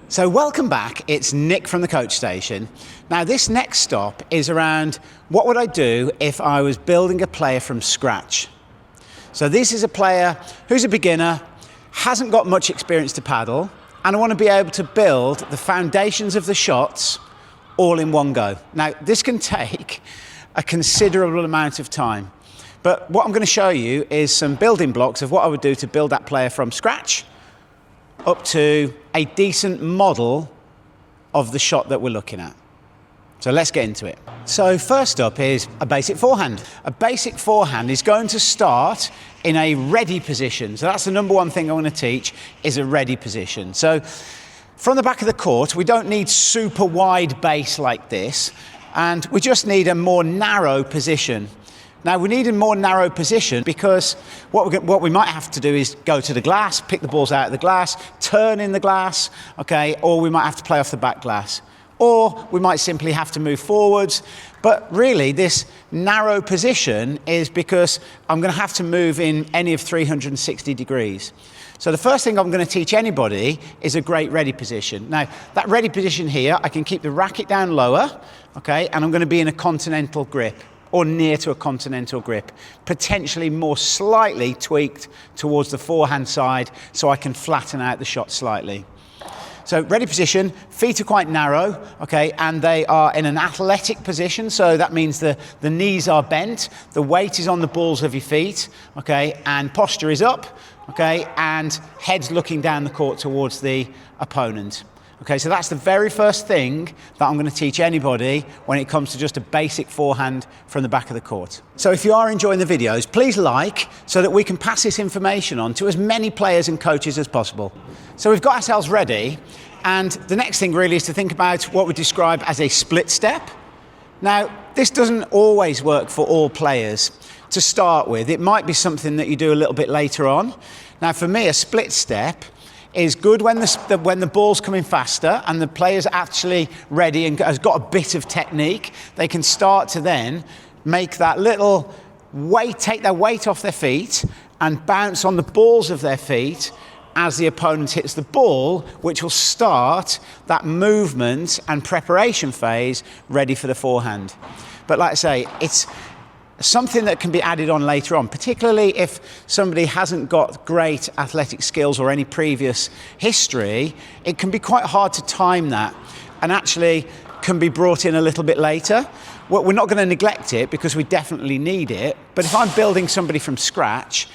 So welcome back, it's Nick from the coach station. Now this next stop is around what would I do if I was building a player from scratch. So this is a player who's a beginner, hasn't got much experience to paddle, and I want to be able to build the foundations of the shots all in one go. Now this can take a considerable amount of time, but what I'm going to show you is some building blocks of what I would do to build that player from scratch up to a decent model of the shot that we're looking at. So let's get into it. So first up is a basic forehand. A basic forehand is going to start in a ready position. So that's the number one thing I want to teach, is a ready position. So from the back of the court, we don't need super wide base like this, and we just need a more narrow position. Now we need a more narrow position because what we might have to do is go to the glass, pick the balls out of the glass, turn in the glass, okay, or we might have to play off the back glass. Or we might simply have to move forwards. But really this narrow position is because I'm going to have to move in any of 360 degrees. So the first thing I'm going to teach anybody is a great ready position. Now that ready position here, I can keep the racket down lower, okay, and I'm going to be in a continental grip, or near to a continental grip, potentially more slightly tweaked towards the forehand side so I can flatten out the shot slightly. So ready position, feet are quite narrow, okay, and they are in an athletic position, so that means the knees are bent, the weight is on the balls of your feet, okay, and posture is up, okay, and head's looking down the court towards the opponent. Okay, so that's the very first thing that I'm going to teach anybody when it comes to just a basic forehand from the back of the court. So if you are enjoying the videos, please like so that we can pass this information on to as many players and coaches as possible. So we've got ourselves ready, and the next thing really is to think about what we describe as a split step. Now, this doesn't always work for all players to start with. It might be something that you do a little bit later on. Now, for me, a split step is good when the ball's coming faster and the player's actually ready and has got a bit of technique. They can start to then make that little weight, take their weight off their feet and bounce on the balls of their feet as the opponent hits the ball, which will start that movement and preparation phase ready for the forehand. But like I say, it's something that can be added on later on, particularly if somebody hasn't got great athletic skills or any previous history. It can be quite hard to time that and actually can be brought in a little bit later. Well, we're not going to neglect it because we definitely need it, but if I'm building somebody from scratch,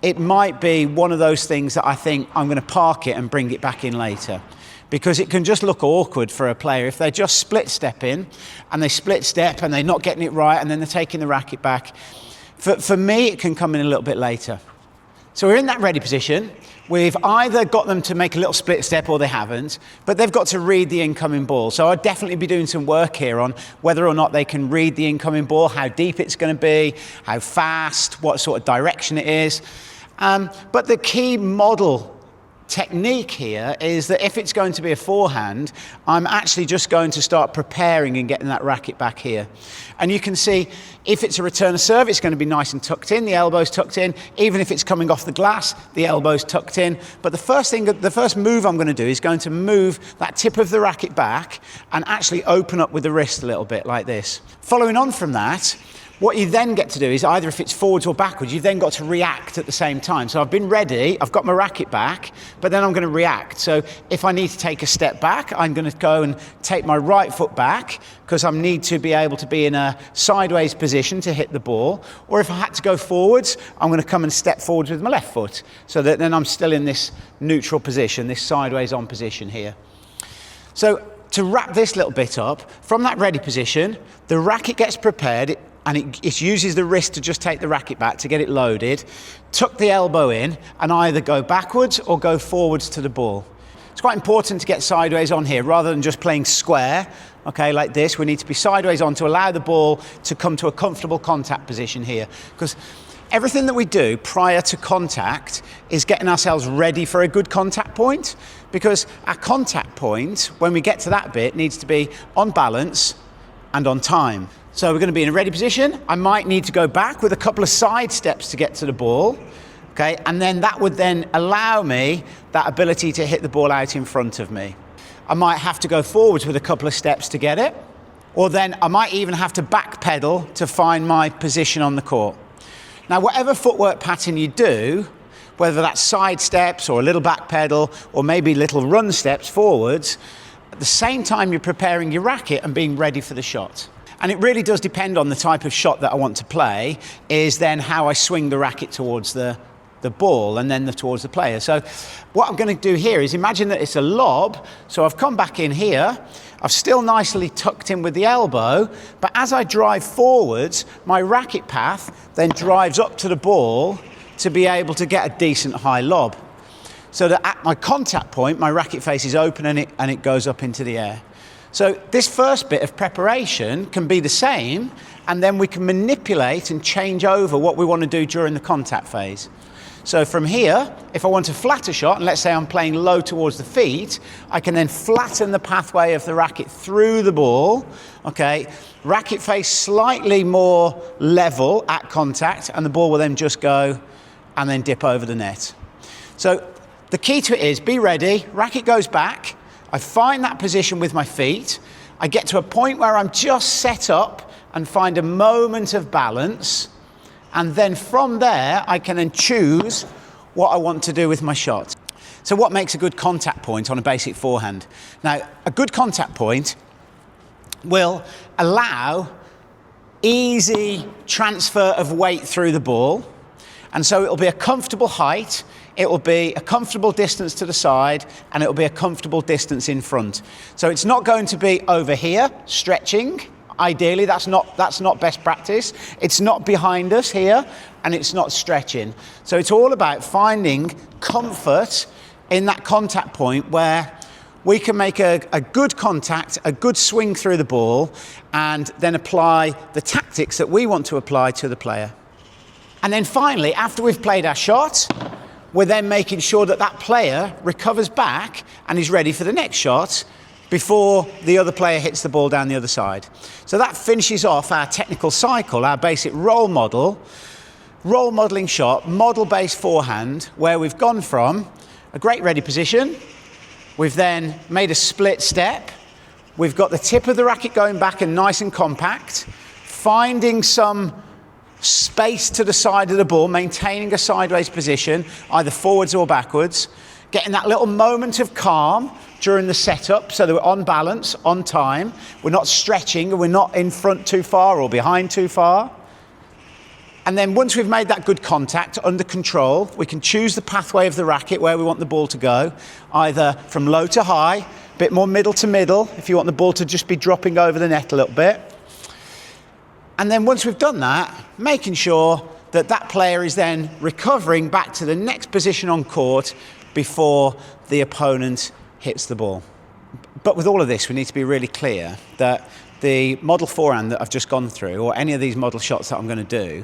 it might be one of those things that I think I'm going to park it and bring it back in later, because it can just look awkward for a player if they're just split stepping and they split step and they're not getting it right and then they're taking the racket back. For me, it can come in a little bit later. So we're in that ready position. We've either got them to make a little split step or they haven't, but they've got to read the incoming ball. So I'd definitely be doing some work here on whether or not they can read the incoming ball, how deep it's going to be, how fast, what sort of direction it is. But the key model technique here is that if it's going to be a forehand, I'm actually just going to start preparing and getting that racket back here. And you can see if it's a return of serve, it's going to be nice and tucked in, the elbow's tucked in. Even if it's coming off the glass, the elbow's tucked in. But the first move I'm going to do is going to move that tip of the racket back and actually open up with the wrist a little bit like this. Following on from that, what you then get to do is either if it's forwards or backwards, you've then got to react at the same time. So I've been ready, I've got my racket back, but then I'm going to react. So if I need to take a step back, I'm going to go and take my right foot back because I need to be able to be in a sideways position to hit the ball. Or if I had to go forwards, I'm going to come and step forwards with my left foot so that then I'm still in this neutral position, this sideways on position here. So to wrap this little bit up, from that ready position, the racket gets prepared, and it uses the wrist to just take the racket back to get it loaded, tuck the elbow in, and either go backwards or go forwards to the ball. It's quite important to get sideways on here rather than just playing square, okay, like this. We need to be sideways on to allow the ball to come to a comfortable contact position here, because everything that we do prior to contact is getting ourselves ready for a good contact point, because our contact point, when we get to that bit, needs to be on balance and on time. So we're going to be in a ready position. I might need to go back with a couple of side steps to get to the ball, okay? And then that would then allow me that ability to hit the ball out in front of me. I might have to go forwards with a couple of steps to get it, or then I might even have to back pedal to find my position on the court. Now, whatever footwork pattern you do, whether that's side steps or a little back pedal or maybe little run steps forwards, at the same time you're preparing your racket and being ready for the shot. And it really does depend on the type of shot that I want to play, is then how I swing the racket towards the ball and then towards the player. So what I'm going to do here is imagine that it's a lob. So I've come back in here. I've still nicely tucked in with the elbow, but as I drive forwards, my racket path then drives up to the ball to be able to get a decent high lob. So that at my contact point, my racket face is open and it goes up into the air. So this first bit of preparation can be the same, and then we can manipulate and change over what we want to do during the contact phase. So from here, if I want a flatter shot, and let's say I'm playing low towards the feet, I can then flatten the pathway of the racket through the ball, okay? Racket face slightly more level at contact, and the ball will then just go and then dip over the net. So the key to it is be ready, racket goes back, I find that position with my feet, I get to a point where I'm just set up and find a moment of balance, and then from there I can then choose what I want to do with my shot. So what makes a good contact point on a basic forehand? Now, a good contact point will allow easy transfer of weight through the ball, and so it'll be a comfortable height, it will be a comfortable distance to the side, and it will be a comfortable distance in front. So it's not going to be over here, stretching. Ideally, that's not best practice. It's not behind us here, and it's not stretching. So it's all about finding comfort in that contact point where we can make a good contact, a good swing through the ball, and then apply the tactics that we want to apply to the player. And then finally, after we've played our shot, we're then making sure that that player recovers back and is ready for the next shot before the other player hits the ball down the other side. So that finishes off our technical cycle, our basic role modelling shot, model-based forehand, where we've gone from a great ready position, we've then made a split step, we've got the tip of the racket going back and nice and compact, finding some space to the side of the ball, maintaining a sideways position, either forwards or backwards, getting that little moment of calm during the setup so that we're on balance, on time, we're not stretching and we're not in front too far or behind too far. And then once we've made that good contact under control, we can choose the pathway of the racket where we want the ball to go, either from low to high, a bit more middle to middle, if you want the ball to just be dropping over the net a little bit. And then once we've done that, making sure that that player is then recovering back to the next position on court before the opponent hits the ball. But with all of this, we need to be really clear that the model forehand that I've just gone through, or any of these model shots that I'm going to do,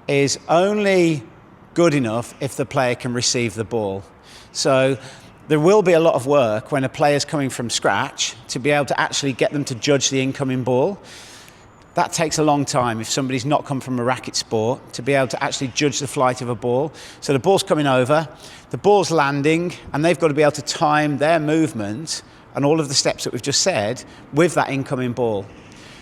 is only good enough if the player can receive the ball. So there will be a lot of work when a player's coming from scratch to be able to actually get them to judge the incoming ball. That takes a long time if somebody's not come from a racket sport to be able to actually judge the flight of a ball. So the ball's coming over, the ball's landing, and they've got to be able to time their movement and all of the steps that we've just said with that incoming ball.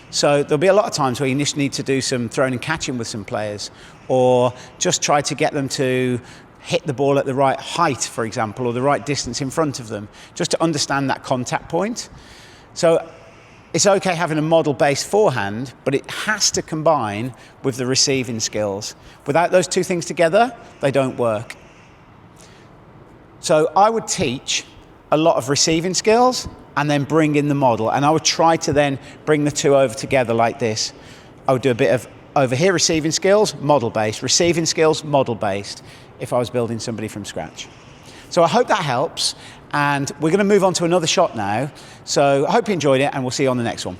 So there'll be a lot of times where you just need to do some throwing and catching with some players, or just try to get them to hit the ball at the right height, for example, or the right distance in front of them, just to understand that contact point. So it's okay having a model-based forehand, but it has to combine with the receiving skills. Without those two things together, they don't work. So I would teach a lot of receiving skills and then bring in the model. And I would try to then bring the two over together like this. I would do a bit of over here receiving skills, model-based, receiving skills, model-based, if I was building somebody from scratch. So I hope that helps. And we're going to move on to another shot now. So I hope you enjoyed it, and we'll see you on the next one.